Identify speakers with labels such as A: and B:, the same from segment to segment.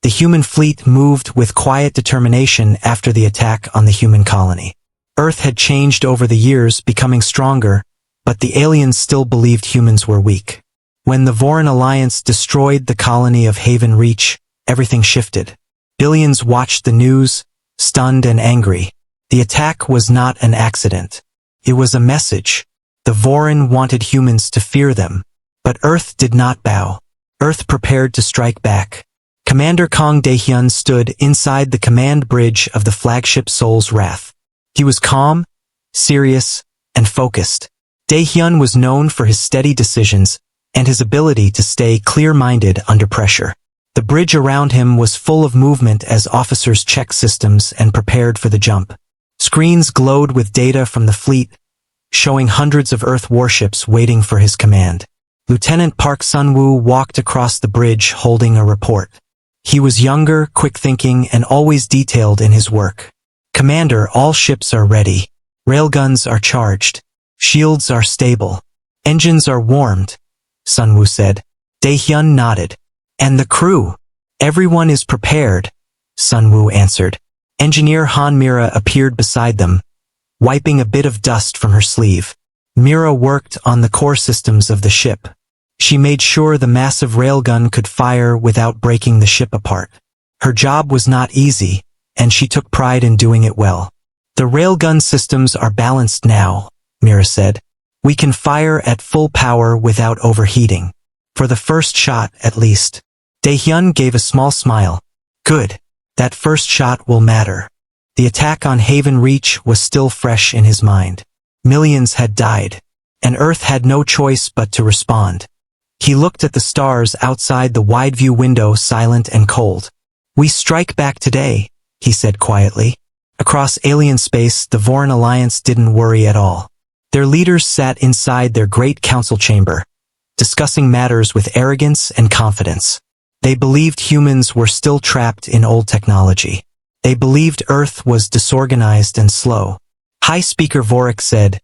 A: The human fleet moved with quiet determination after the attack on the human colony. Earth had changed over the years, becoming stronger, but the aliens still believed humans were weak. When the Voran Alliance destroyed the colony of Haven Reach, everything shifted. Billions watched the news, stunned and angry. The attack was not an accident. It was a message. The Voran wanted humans to fear them. But Earth did not bow. Earth prepared to strike back. Commander Kong Daehyun stood inside the command bridge of the flagship Soul's Wrath. He was calm, serious, and focused. Daehyun was known for his steady decisions and his ability to stay clear-minded under pressure. The bridge around him was full of movement as officers checked systems and prepared for the jump. Screens glowed with data from the fleet, showing hundreds of Earth warships waiting for his command. Lieutenant Park Sun-woo walked across the bridge holding a report. He was younger, quick-thinking, and always detailed in his work. "Commander, all ships are ready. Railguns are charged. Shields are stable. Engines are warmed," Sun-woo said. Daehyun nodded. "And the crew? Everyone is prepared," Sun-woo answered. Engineer Han Mira appeared beside them, wiping a bit of dust from her sleeve. Mira worked on the core systems of the ship. She made sure the massive railgun could fire without breaking the ship apart. Her job was not easy, and she took pride in doing it well. "The railgun systems are balanced now," Mira said. "We can fire at full power without overheating. For the first shot, at least." Daehyun gave a small smile. "Good. That first shot will matter." The attack on Haven Reach was still fresh in his mind. Millions had died, and Earth had no choice but to respond. He looked at the stars outside the wide-view window, silent and cold. "We strike back today," he said quietly. Across alien space, the Voran Alliance didn't worry at all. Their leaders sat inside their great council chamber, discussing matters with arrogance and confidence. They believed humans were still trapped in old technology. They believed Earth was disorganized and slow. High Speaker Vorik said,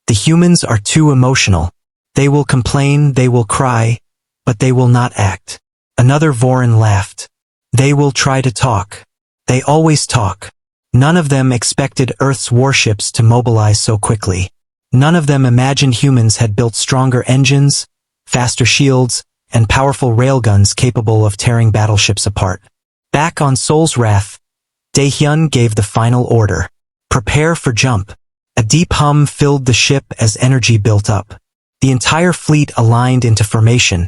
A: "The humans are too emotional. They will complain, they will cry, but they will not act." Another Voran laughed. "They will try to talk. They always talk." None of them expected Earth's warships to mobilize so quickly. None of them imagined humans had built stronger engines, faster shields, and powerful railguns capable of tearing battleships apart. Back on Soul's Wrath, Daehyun gave the final order. "Prepare for jump." A deep hum filled the ship as energy built up. The entire fleet aligned into formation,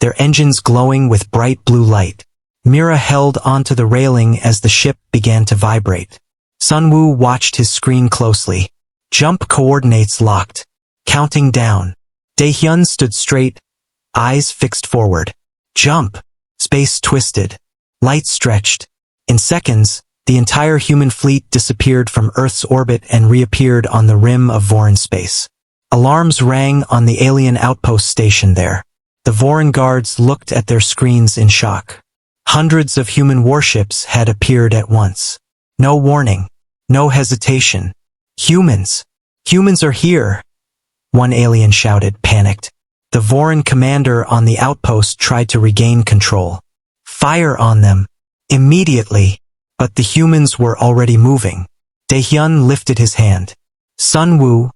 A: their engines glowing with bright blue light. Mira held onto the railing as the ship began to vibrate. Sun-woo watched his screen closely. Jump coordinates locked. Counting down. Daehyun stood straight, eyes fixed forward. Jump. Space twisted. Light stretched. In seconds, the entire human fleet disappeared from Earth's orbit and reappeared on the rim of Voran space. Alarms rang on the alien outpost stationed there. The Voran guards looked at their screens in shock. Hundreds of human warships had appeared at once. No warning. No hesitation. "Humans! Humans are here!" one alien shouted, panicked. The Voran commander on the outpost tried to regain control. "Fire on them! Immediately!" But the humans were already moving. Daehyun lifted his hand. "Sun-woo,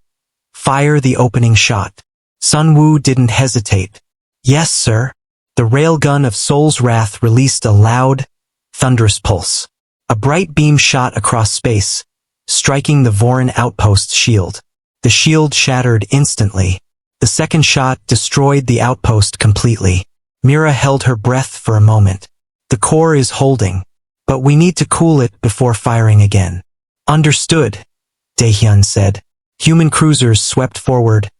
A: fire the opening shot." Sun-woo didn't hesitate. "Yes, sir." The railgun of Soul's Wrath released a loud, thunderous pulse. A bright beam shot across space, striking the Voran outpost's shield. The shield shattered instantly. The second shot destroyed the outpost completely. Mira held her breath for a moment. "The core is holding, but we need to cool it before firing again." "Understood," Daehyun said. Human cruisers swept forward,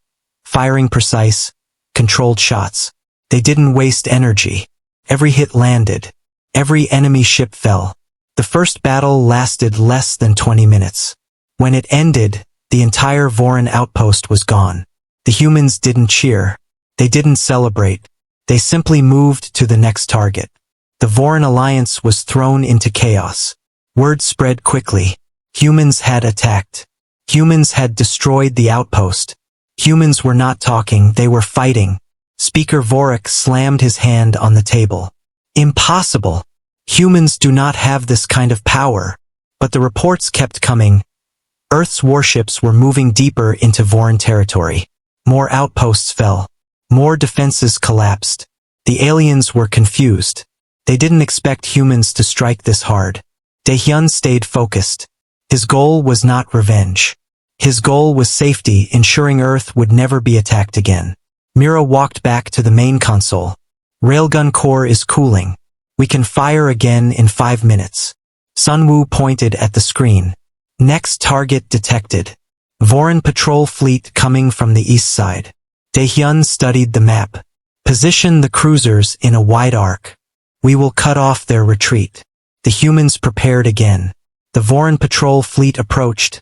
A: firing precise, controlled shots. They didn't waste energy. Every hit landed. Every enemy ship fell. The first battle lasted less than 20 minutes. When it ended, the entire Voran outpost was gone. The humans didn't cheer. They didn't celebrate. They simply moved to the next target. The Voran alliance was thrown into chaos. Word spread quickly. Humans had attacked. Humans had destroyed the outpost. Humans were not talking, they were fighting. Speaker Vorik slammed his hand on the table. "Impossible! Humans do not have this kind of power. But the reports kept coming. Earth's warships were moving deeper into Voran territory. More outposts fell. More defenses collapsed. The aliens were confused. They didn't expect humans to strike this hard. Daehyun stayed focused. His goal was not revenge. His goal was safety, ensuring Earth would never be attacked again. Mira walked back to the main console. Railgun core is cooling. We can fire again in 5 minutes. Sunwoo pointed at the screen. Next target detected. Voran patrol fleet coming from the east side. Daehyun studied the map. Position the cruisers in a wide arc. We will cut off their retreat. The humans prepared again. The Voran patrol fleet approached,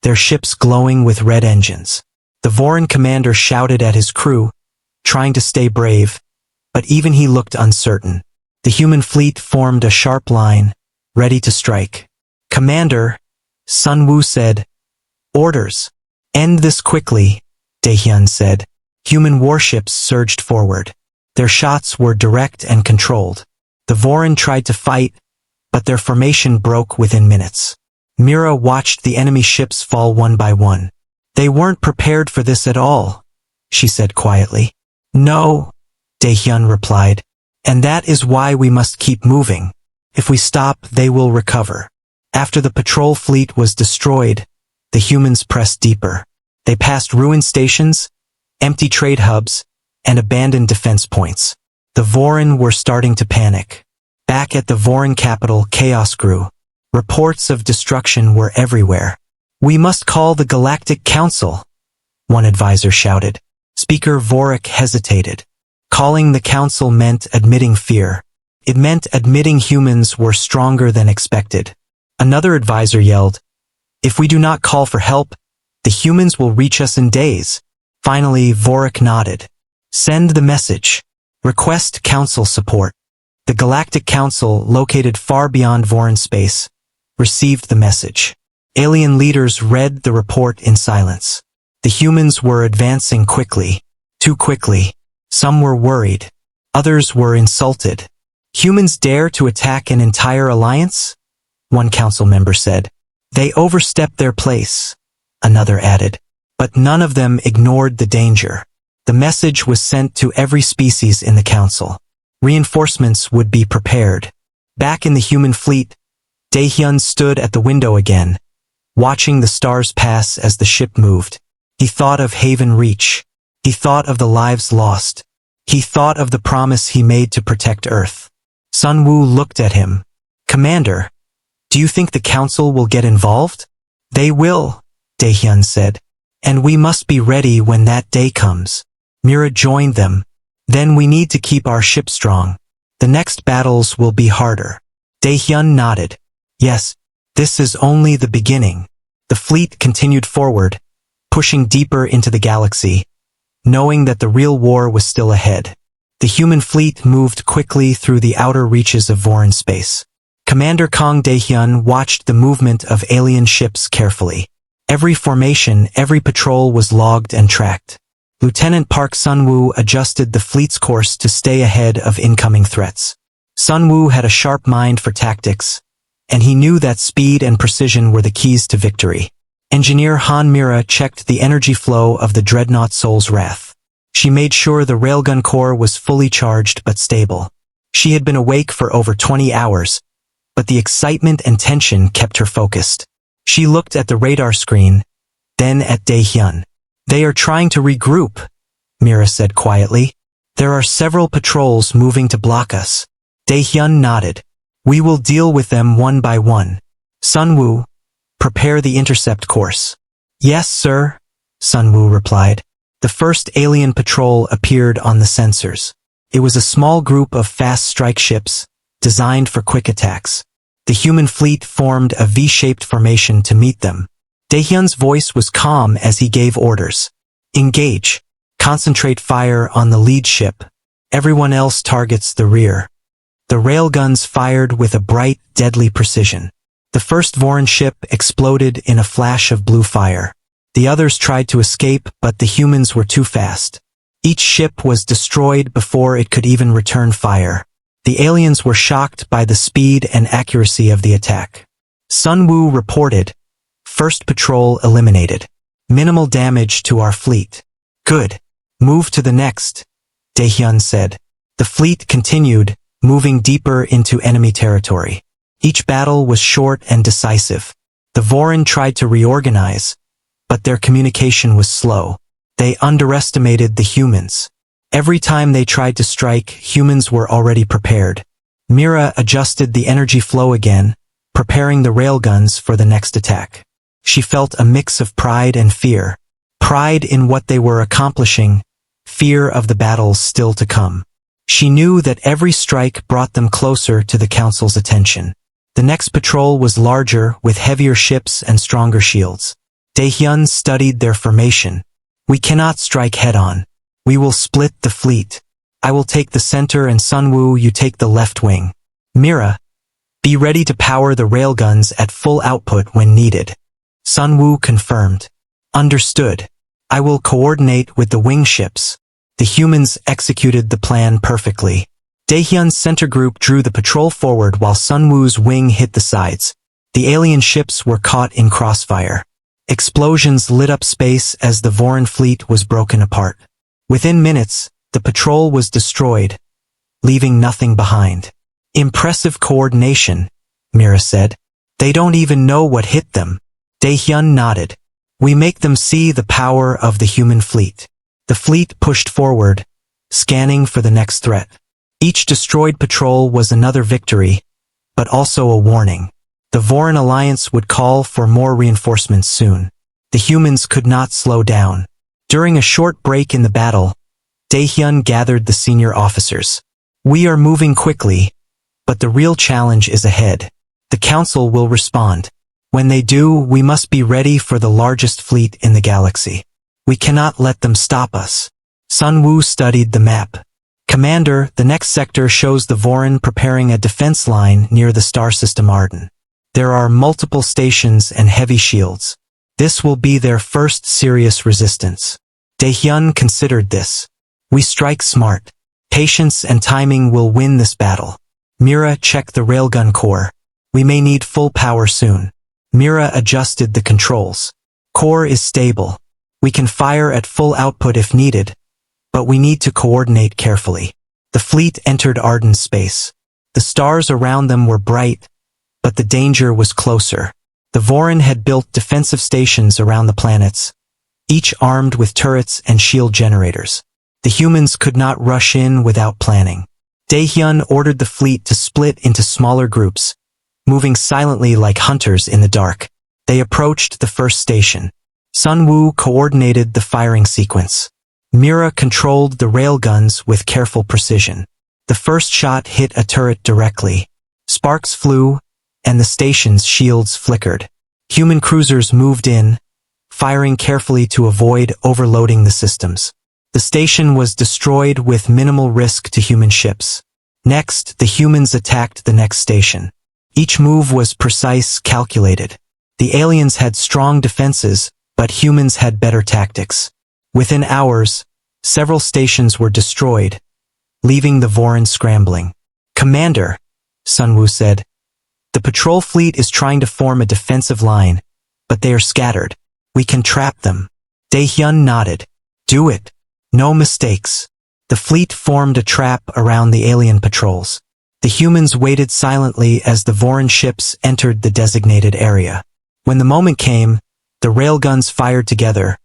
A: their ships glowing with red engines. The Voran commander shouted at his crew, trying to stay brave, but even he looked uncertain. The human fleet formed a sharp line, ready to strike. Commander, Sunwoo said. Orders. End this quickly, Daehyun said. Human warships surged forward. Their shots were direct and controlled. The Voran tried to fight, but their formation broke within minutes. Mira watched the enemy ships fall one by one. They weren't prepared for this at all, she said quietly. No, Daehyun replied. And that is why we must keep moving. If we stop, they will recover. After the patrol fleet was destroyed, the humans pressed deeper. They passed ruined stations, empty trade hubs, and abandoned defense points. The Voran were starting to panic. Back at the Voran capital, chaos grew. Reports of destruction were everywhere. We must call the Galactic Council, one advisor shouted. Speaker Vorik hesitated. Calling the council meant admitting fear. It meant admitting humans were stronger than expected. Another advisor yelled, if we do not call for help, the humans will reach us in days. Finally, Vorik nodded. Send the message. Request council support. The Galactic Council, located far beyond Voran space, received the message. Alien leaders read the report in silence. The humans were advancing quickly. Too quickly. Some were worried. Others were insulted. Humans dare to attack an entire alliance? One council member said. They overstepped their place, another added. But none of them ignored the danger. The message was sent to every species in the council. Reinforcements would be prepared. Back in the human fleet, Daehyun stood at the window again, watching the stars pass as the ship moved. He thought of Haven Reach. He thought of the lives lost. He thought of the promise he made to protect Earth. Sunwoo looked at him. Commander, do you think the council will get involved? They will, Daehyun said. And we must be ready when that day comes. Mira joined them. Then we need to keep our ship strong. The next battles will be harder. Daehyun nodded. Yes, this is only the beginning. The fleet continued forward, pushing deeper into the galaxy, knowing that the real war was still ahead. The human fleet moved quickly through the outer reaches of Voran space. Commander Kong Daehyun watched the movement of alien ships carefully. Every formation, every patrol was logged and tracked. Lieutenant Park Sunwoo adjusted the fleet's course to stay ahead of incoming threats. Sunwoo had a sharp mind for tactics, and he knew that speed and precision were the keys to victory. Engineer Han Mira checked the energy flow of the dreadnought Soul's Wrath. She made sure the railgun core was fully charged but stable. She had been awake for over 20 hours, but the excitement and tension kept her focused. She looked at the radar screen, then at Daehyun. They are trying to regroup, Mira said quietly. There are several patrols moving to block us. Daehyun nodded. We will deal with them one by one. Sunwoo, prepare the intercept course. Yes, sir, Sunwoo replied. The first alien patrol appeared on the sensors. It was a small group of fast strike ships, designed for quick attacks. The human fleet formed a V-shaped formation to meet them. Daehyun's voice was calm as he gave orders. Engage. Concentrate fire on the lead ship. Everyone else targets the rear. The railguns fired with a bright, deadly precision. The first Voran ship exploded in a flash of blue fire. The others tried to escape, but the humans were too fast. Each ship was destroyed before it could even return fire. The aliens were shocked by the speed and accuracy of the attack. Sun Wu reported, "First patrol eliminated. Minimal damage to our fleet." "Good. Move to the next," Daehyun said. The fleet continued, moving deeper into enemy territory. Each battle was short and decisive. The Vorin tried to reorganize, but their communication was slow. They underestimated the humans. Every time they tried to strike, humans were already prepared. Mira adjusted the energy flow again, preparing the railguns for the next attack. She felt a mix of pride and fear. Pride in what they were accomplishing, fear of the battles still to come. She knew that every strike brought them closer to the Council's attention. The next patrol was larger, with heavier ships and stronger shields. Daehyun studied their formation. "We cannot strike head-on. We will split the fleet. I will take the center and Sun Wu, you take the left wing. Mira, be ready to power the railguns at full output when needed." Sun Wu confirmed. "Understood. I will coordinate with the wing ships." The humans executed the plan perfectly. Daehyun's center group drew the patrol forward while Sun Wu's wing hit the sides. The alien ships were caught in crossfire. Explosions lit up space as the Vorin fleet was broken apart. Within minutes, the patrol was destroyed, leaving nothing behind. "Impressive coordination," Mira said. "They don't even know what hit them." Daehyun nodded. "We make them see the power of the human fleet." The fleet pushed forward, scanning for the next threat. Each destroyed patrol was another victory, but also a warning. The Vorin alliance would call for more reinforcements soon. The humans could not slow down. During a short break in the battle, Daehyun gathered the senior officers. "We are moving quickly, but the real challenge is ahead. The Council will respond. When they do, we must be ready for the largest fleet in the galaxy. We cannot let them stop us." Sun Wu studied the map. "Commander, the next sector shows the Vorin preparing a defense line near the star system Arden. There are multiple stations and heavy shields. This will be their first serious resistance." Daehyun considered this. "We strike smart. Patience and timing will win this battle." Mira checked the railgun core. "We may need full power soon." Mira adjusted the controls. "Core is stable. We can fire at full output if needed, but we need to coordinate carefully." The fleet entered Arden space. The stars around them were bright, but the danger was closer. The Vorin had built defensive stations around the planets, each armed with turrets and shield generators. The humans could not rush in without planning. Daehyun ordered the fleet to split into smaller groups, moving silently like hunters in the dark. They approached the first station. Sun Wu coordinated the firing sequence. Mira controlled the railguns with careful precision. The first shot hit a turret directly. Sparks flew, and the station's shields flickered. Human cruisers moved in, firing carefully to avoid overloading the systems. The station was destroyed with minimal risk to human ships. Next, the humans attacked the next station. Each move was precise, calculated. The aliens had strong defenses, but humans had better tactics. Within hours, several stations were destroyed, leaving the Vorin scrambling. "Commander," Sun Wu said, "the patrol fleet is trying to form a defensive line, but they are scattered. We can trap them." Daehyun nodded. "Do it. No mistakes." The fleet formed a trap around the alien patrols. The humans waited silently as the Vorin ships entered the designated area. When the moment came, the railguns fired together,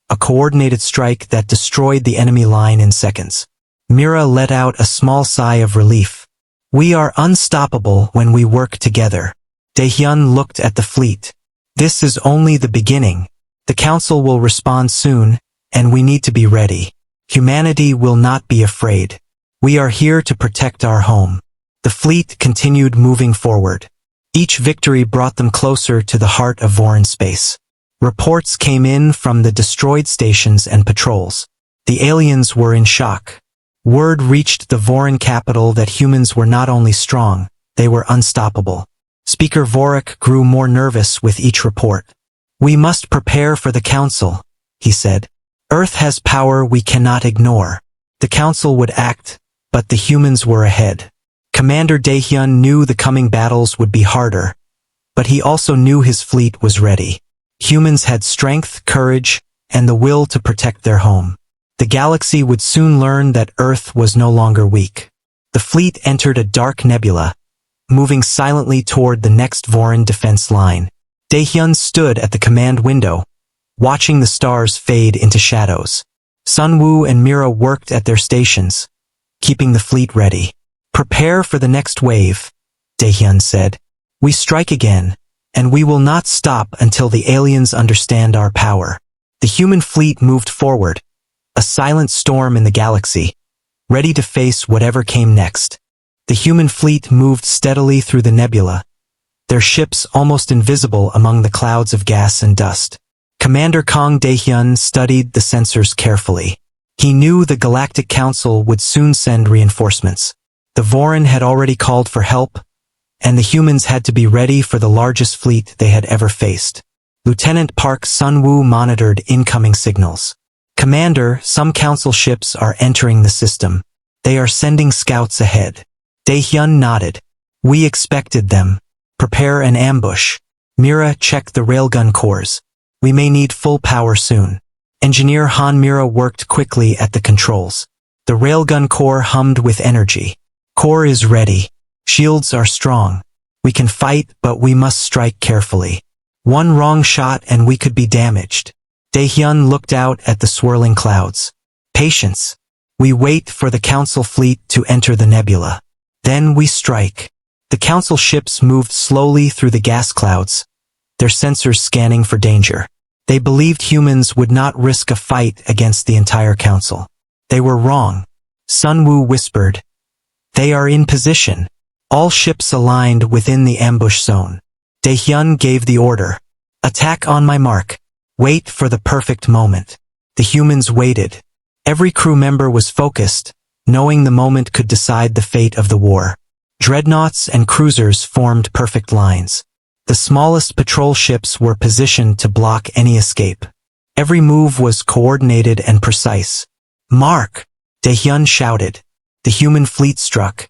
A: a coordinated strike that destroyed the enemy line in seconds. Mira let out a small sigh of relief. "We are unstoppable when we work together." Daehyun looked at the fleet. "This is only the beginning. The Council will respond soon, and we need to be ready. Humanity will not be afraid. We are here to protect our home." The fleet continued moving forward. Each victory brought them closer to the heart of Vorin space. Reports came in from the destroyed stations and patrols. The aliens were in shock. Word reached the Vorin capital that humans were not only strong, they were unstoppable. Speaker Vorik grew more nervous with each report. "We must prepare for the Council," he said. "Earth has power we cannot ignore." The Council would act, but the humans were ahead. Commander Daehyun knew the coming battles would be harder, but he also knew his fleet was ready. Humans had strength, courage, and the will to protect their home. The galaxy would soon learn that Earth was no longer weak. The fleet entered a dark nebula, moving silently toward the next Vorin defense line. Daehyun stood at the command window, watching the stars fade into shadows. Sunwoo and Mira worked at their stations, keeping the fleet ready. "Prepare for the next wave," Daehyun said. "We strike again, and we will not stop until the aliens understand our power." The human fleet moved forward, a silent storm in the galaxy, ready to face whatever came next. The human fleet moved steadily through the nebula, their ships almost invisible among the clouds of gas and dust. Commander Kang Daehyun studied the sensors carefully. He knew the Galactic Council would soon send reinforcements. The Vorin had already called for help, and the humans had to be ready for the largest fleet they had ever faced. Lieutenant Park Sunwoo monitored incoming signals. "Commander, some council ships are entering the system. They are sending scouts ahead." Daehyun nodded. "We expected them. Prepare an ambush." Mira checked the railgun cores. "We may need full power soon." Engineer Han Mira worked quickly at the controls. The railgun core hummed with energy. "Core is ready. Shields are strong. We can fight, but we must strike carefully. One wrong shot and we could be damaged." Daehyun looked out at the swirling clouds. "Patience. We wait for the council fleet to enter the nebula. Then we strike." The council ships moved slowly through the gas clouds, their sensors scanning for danger. They believed humans would not risk a fight against the entire council. They were wrong. Sunwoo whispered, "They are in position." All ships aligned within the ambush zone. Daehyun gave the order, "Attack on my mark. Wait for the perfect moment." The humans waited. Every crew member was focused, knowing the moment could decide the fate of the war. Dreadnoughts and cruisers formed perfect lines. The smallest patrol ships were positioned to block any escape. Every move was coordinated and precise. "Mark!" Daehyun shouted. The human fleet struck.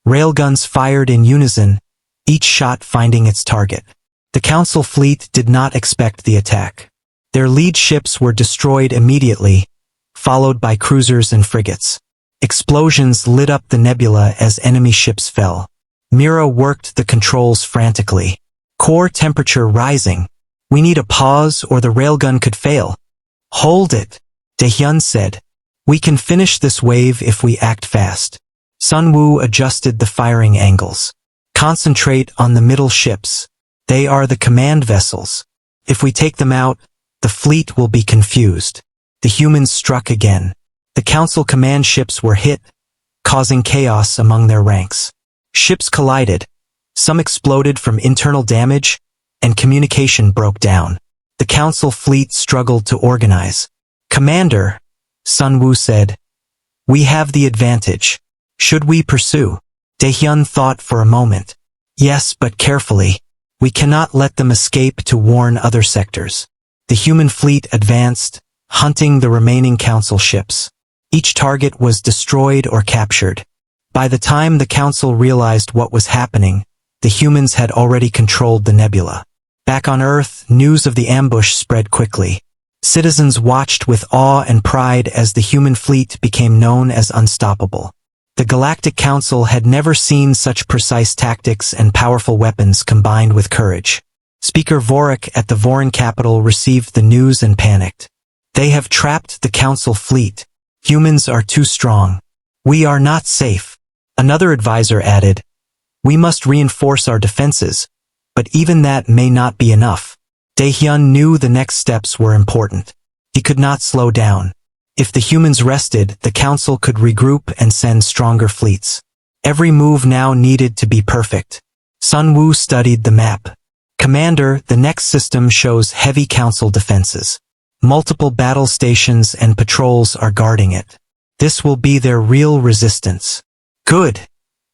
A: Railguns fired in unison, each shot finding its target. The council fleet did not expect the attack. Their lead ships were destroyed immediately, followed by cruisers and frigates. Explosions lit up the nebula as enemy ships fell. Mira worked the controls frantically. "Core temperature rising. We need a pause or the railgun could fail." "Hold it," Daehyun said. "We can finish this wave if we act fast." Sunwoo adjusted the firing angles. "Concentrate on the middle ships. They are the command vessels. If we take them out, the fleet will be confused." The humans struck again. The council command ships were hit, causing chaos among their ranks. Ships collided. Some exploded from internal damage, and communication broke down. The council fleet struggled to organize. "Commander," Sunwoo said, "we have the advantage. Should we pursue?" Daehyun thought for a moment. "Yes, but carefully. We cannot let them escape to warn other sectors." The human fleet advanced, hunting the remaining council ships. Each target was destroyed or captured. By the time the council realized what was happening, the humans had already controlled the nebula. Back on Earth, news of the ambush spread quickly. Citizens watched with awe and pride as the human fleet became known as unstoppable. The Galactic Council had never seen such precise tactics and powerful weapons combined with courage. Speaker Vorik at the Vorin capital received the news and panicked. "They have trapped the council fleet. Humans are too strong. We are not safe." Another advisor added, "We must reinforce our defenses, but even that may not be enough." Daehyun knew the next steps were important. He could not slow down. If the humans rested, the council could regroup and send stronger fleets. Every move now needed to be perfect. Sunwoo studied the map. "Commander, the next system shows heavy council defenses. Multiple battle stations and patrols are guarding it. This will be their real resistance." "Good,"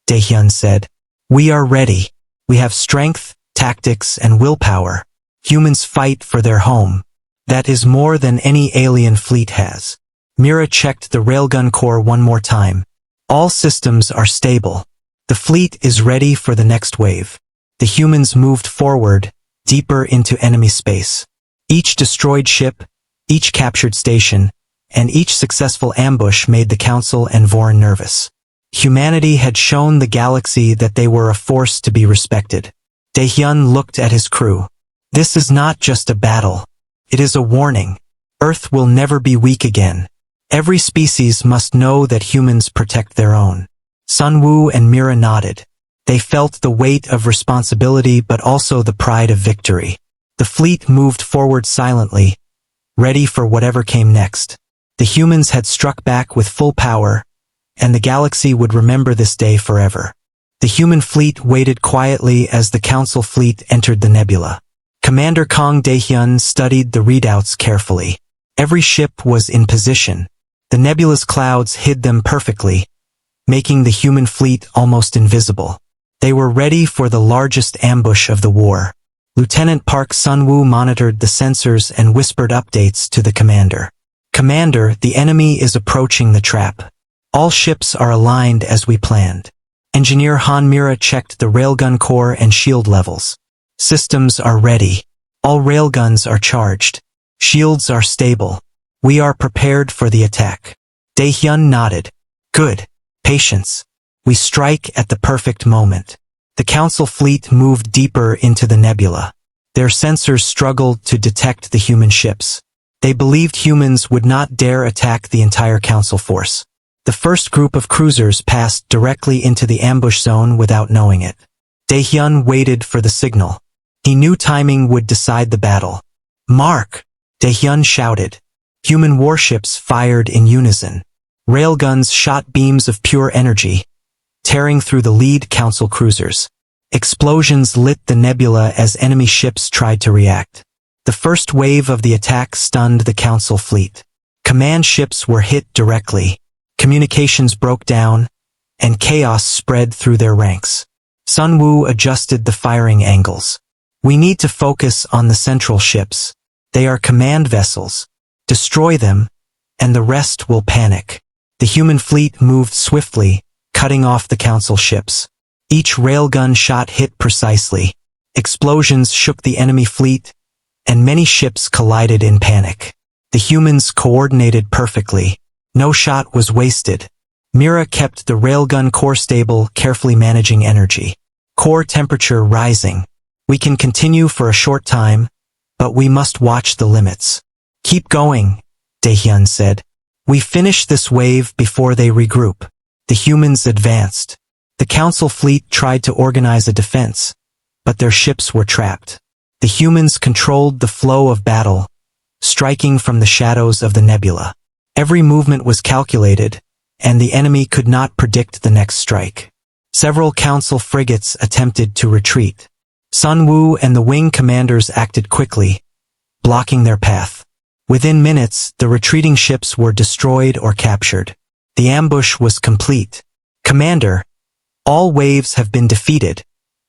A: Daehyun said. "We are ready. We have strength, tactics, and willpower. Humans fight for their home. That is more than any alien fleet has." Mira checked the railgun core one more time. "All systems are stable." The fleet is ready for the next wave. The humans moved forward, deeper into enemy space. Each destroyed ship, each captured station, and each successful ambush made the Council and Vorin nervous. Humanity had shown the galaxy that they were a force to be respected. Daehyun looked at his crew. This is not just a battle. It is a warning. Earth will never be weak again. Every species must know that humans protect their own. Sunwoo and Mira nodded. They felt the weight of responsibility but also the pride of victory. The fleet moved forward silently, ready for whatever came next. The humans had struck back with full power, and the galaxy would remember this day forever. The human fleet waited quietly as the Council fleet entered the nebula. Commander Kang Daehyun studied the readouts carefully. Every ship was in position. The nebula's clouds hid them perfectly, making the human fleet almost invisible. They were ready for the largest ambush of the war. Lieutenant Park Sunwoo monitored the sensors and whispered updates to the commander. Commander, the enemy is approaching the trap. All ships are aligned as we planned. Engineer Han Mira checked the railgun core and shield levels. Systems are ready. All railguns are charged. Shields are stable. We are prepared for the attack. Daehyun nodded. Good. Patience. We strike at the perfect moment. The Council fleet moved deeper into the nebula. Their sensors struggled to detect the human ships. They believed humans would not dare attack the entire Council force. The first group of cruisers passed directly into the ambush zone without knowing it. Daehyun waited for the signal. He knew timing would decide the battle. Mark! Daehyun shouted. Human warships fired in unison. Railguns shot beams of pure energy, tearing through the lead Council cruisers. Explosions lit the nebula as enemy ships tried to react. The first wave of the attack stunned the Council fleet. Command ships were hit directly. Communications broke down, and chaos spread through their ranks. Sunwoo adjusted the firing angles. We need to focus on the central ships. They are command vessels. Destroy them, and the rest will panic. The human fleet moved swiftly, cutting off the Council ships. Each railgun shot hit precisely. Explosions shook the enemy fleet, and many ships collided in panic. The humans coordinated perfectly. No shot was wasted. Mira kept the railgun core stable, carefully managing energy. Core temperature rising. We can continue for a short time, but we must watch the limits. Keep going, Daehyun said. We finish this wave before they regroup. The humans advanced. The Council fleet tried to organize a defense, but their ships were trapped. The humans controlled the flow of battle, striking from the shadows of the nebula. Every movement was calculated, and the enemy could not predict the next strike. Several Council frigates attempted to retreat. Sunwoo and the wing commanders acted quickly, blocking their path. Within minutes, the retreating ships were destroyed or captured. The ambush was complete. Commander, all waves have been defeated,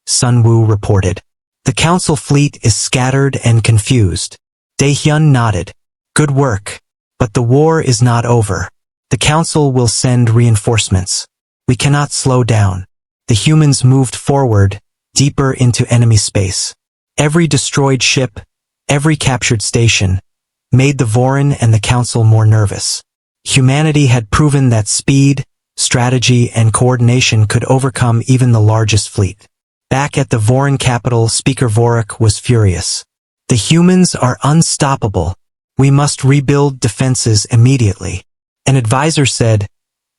A: Sunwoo reported. The Council fleet is scattered and confused. Daehyun nodded. Good work. But the war is not over. The Council will send reinforcements. We cannot slow down. The humans moved forward, deeper into enemy space. Every destroyed ship, every captured station, made the Vorin and the Council more nervous. Humanity had proven that speed, strategy, and coordination could overcome even the largest fleet. Back at the Vorin capital, Speaker Vorik was furious. The humans are unstoppable. We must rebuild defenses immediately. An advisor said,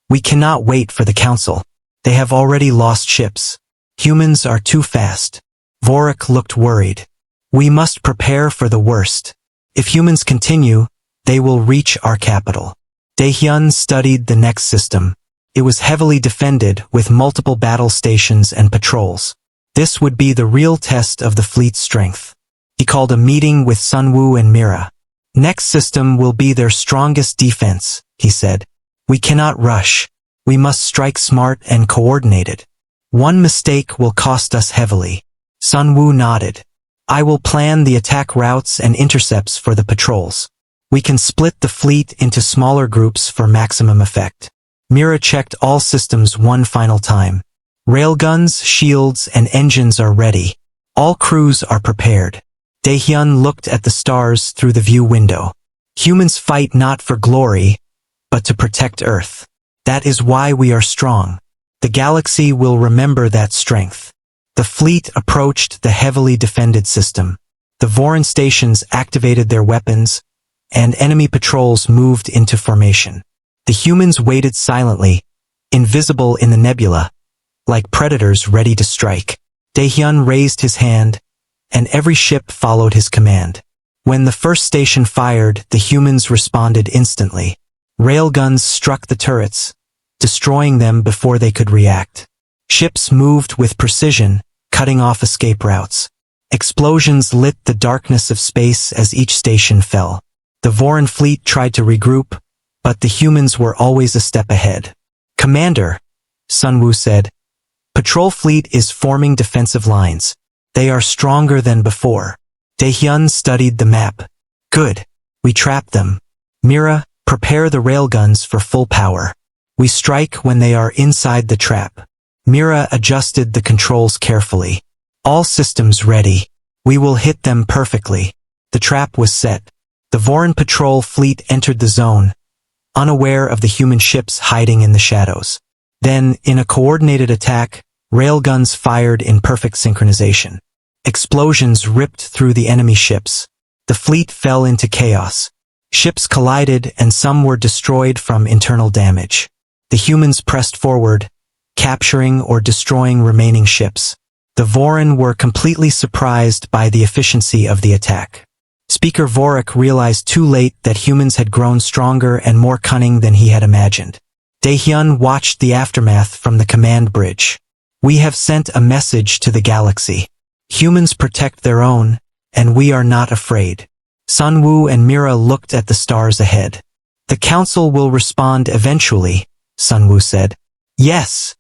A: We cannot wait for the Council. They have already lost ships. Humans are too fast. Vorik looked worried. We must prepare for the worst. If humans continue, they will reach our capital. Daehyun studied the next system. It was heavily defended with multiple battle stations and patrols. This would be the real test of the fleet's strength. He called a meeting with Sunwoo and Mira. Next system will be their strongest defense, he said. We cannot rush. We must strike smart and coordinated. One mistake will cost us heavily. Sunwoo nodded. I will plan the attack routes and intercepts for the patrols. We can split the fleet into smaller groups for maximum effect. Mira checked all systems one final time. Railguns, shields, and engines are ready. All crews are prepared. Daehyun looked at the stars through the view window. Humans fight not for glory, but to protect Earth. That is why we are strong. The galaxy will remember that strength. The fleet approached the heavily defended system. The Voron stations activated their weapons, and enemy patrols moved into formation. The humans waited silently, invisible in the nebula, like predators ready to strike. Daehyun raised his hand, and every ship followed his command. When the first station fired, the humans responded instantly. Railguns struck the turrets, destroying them before they could react. Ships moved with precision, cutting off escape routes. Explosions lit the darkness of space as each station fell. The Voron fleet tried to regroup, but the humans were always a step ahead. "Commander," Sunwoo said, "Patrol fleet is forming defensive lines. They are stronger than before." Daehyun studied the map. "Good. We trap them. Mira, prepare the railguns for full power. We strike when they are inside the trap." Mira adjusted the controls carefully. "All systems ready. We will hit them perfectly." The trap was set. The Voron patrol fleet entered the zone, unaware of the human ships hiding in the shadows. Then, in a coordinated attack, railguns fired in perfect synchronization. Explosions ripped through the enemy ships. The fleet fell into chaos. Ships collided and some were destroyed from internal damage. The humans pressed forward, capturing or destroying remaining ships. The Voron were completely surprised by the efficiency of the attack. Speaker Vorik realized too late that humans had grown stronger and more cunning than he had imagined. Daehyun watched the aftermath from the command bridge. "We have sent a message to the galaxy. Humans protect their own, and we are not afraid." Sunwoo and Mira looked at the stars ahead. "The council will respond eventually," Sunwoo said. "Yes,"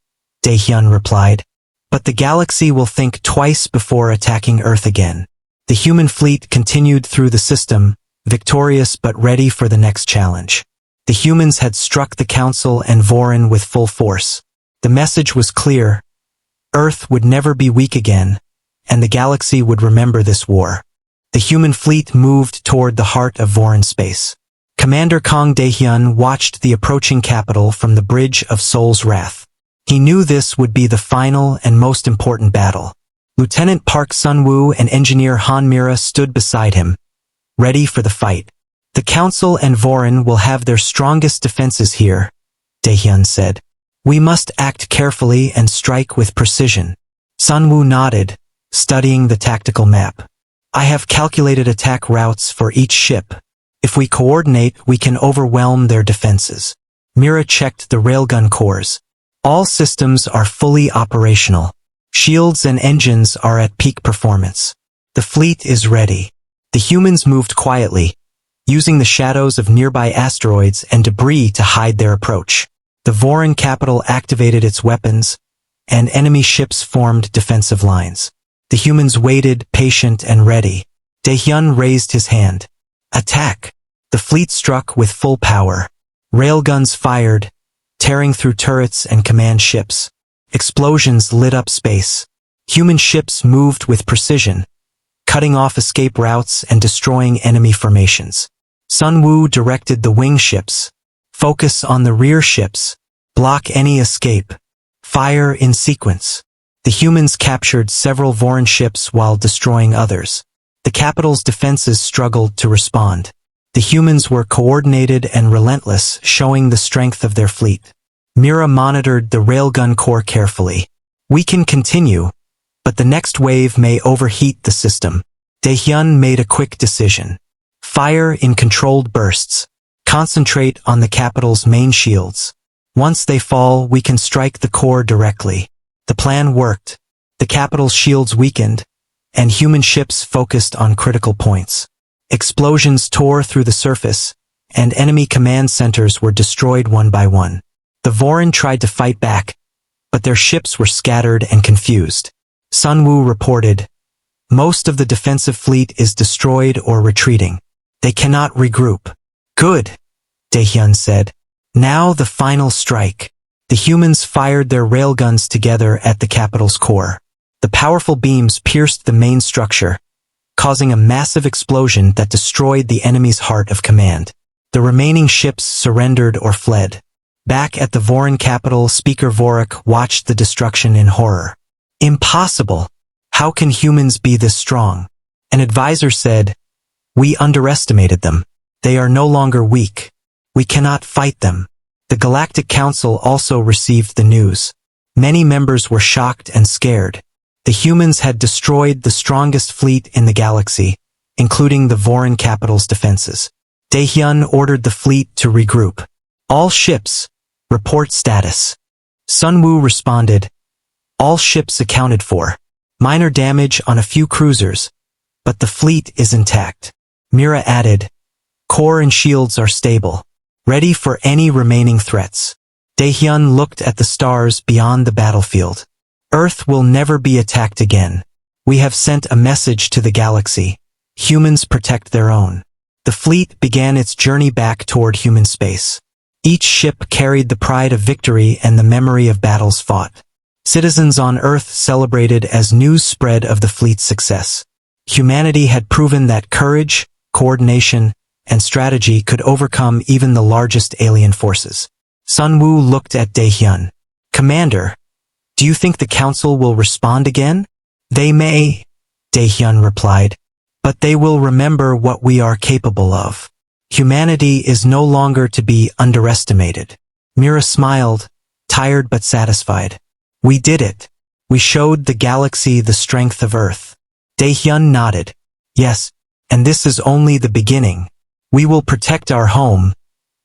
A: Daehyun replied. "But the galaxy will think twice before attacking Earth again." The human fleet continued through the system, victorious but ready for the next challenge. The humans had struck the Council and Voron with full force. The message was clear. Earth would never be weak again, and the galaxy would remember this war. The human fleet moved toward the heart of Voron space. Commander Kang Daehyun watched the approaching capital from the bridge of Soul's Wrath. He knew this would be the final and most important battle. Lieutenant Park Sunwoo and Engineer Han Mira stood beside him, ready for the fight. "The Council and Voron will have their strongest defenses here," Daehyun said. "We must act carefully and strike with precision." Sunwoo nodded, studying the tactical map. "I have calculated attack routes for each ship. If we coordinate, we can overwhelm their defenses." Mira checked the railgun cores. All systems are fully operational. Shields and engines are at peak performance. The fleet is ready. The humans moved quietly, using the shadows of nearby asteroids and debris to hide their approach. The Voron capital activated its weapons, and enemy ships formed defensive lines. The humans waited, patient and ready. Daehyun raised his hand. "Attack!" The fleet struck with full power. Railguns fired, tearing through turrets and command ships. Explosions lit up space. Human ships moved with precision, cutting off escape routes and destroying enemy formations. Sunwoo directed the wing ships. "Focus on the rear ships. Block any escape. Fire in sequence." The humans captured several Voron ships while destroying others. The capital's defenses struggled to respond. The humans were coordinated and relentless, showing the strength of their fleet. Mira monitored the railgun core carefully. "We can continue, but the next wave may overheat the system." Daehyun made a quick decision. "Fire in controlled bursts. Concentrate on the capital's main shields. Once they fall, we can strike the core directly." The plan worked. The capital's shields weakened, and human ships focused on critical points. Explosions tore through the surface, and enemy command centers were destroyed one by one. The Voron tried to fight back, but their ships were scattered and confused. Sunwoo reported, "Most of the defensive fleet is destroyed or retreating. They cannot regroup." "Good," Daehyun said. "Now the final strike." The humans fired their railguns together at the capital's core. The powerful beams pierced the main structure, causing a massive explosion that destroyed the enemy's heart of command. The remaining ships surrendered or fled. Back at the Voron capital, Speaker Vorik watched the destruction in horror. Impossible! How can humans be this strong? An advisor said, "We underestimated them. They are no longer weak. We cannot fight them." The Galactic Council also received the news. Many members were shocked and scared. The humans had destroyed the strongest fleet in the galaxy, including the Voron capital's defenses. Daehyun ordered the fleet to regroup. "All ships, report status." Sunwoo responded, "All ships accounted for. Minor damage on a few cruisers, but the fleet is intact." Mira added, "Core and shields are stable, ready for any remaining threats." Daehyun looked at the stars beyond the battlefield. "Earth will never be attacked again. We have sent a message to the galaxy. Humans protect their own." The fleet began its journey back toward human space. Each ship carried the pride of victory and the memory of battles fought. Citizens on Earth celebrated as news spread of the fleet's success. Humanity had proven that courage, coordination, and strategy could overcome even the largest alien forces. Sunwoo looked at Daehyun. "Commander, do you think the Council will respond again?" "They may," Daehyun replied, "but they will remember what we are capable of. Humanity is no longer to be underestimated." Mira smiled, tired but satisfied. "We did it. We showed the galaxy the strength of Earth." Daehyun nodded. "Yes, and this is only the beginning. We will protect our home,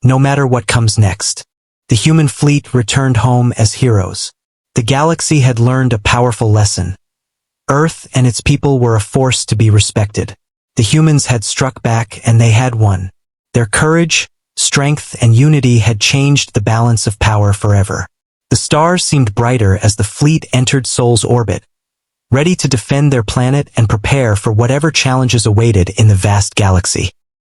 A: no matter what comes next." The human fleet returned home as heroes. The galaxy had learned a powerful lesson. Earth and its people were a force to be respected. The humans had struck back and they had won. Their courage, strength, and unity had changed the balance of power forever. The stars seemed brighter as the fleet entered Sol's orbit, ready to defend their planet and prepare for whatever challenges awaited in the vast galaxy.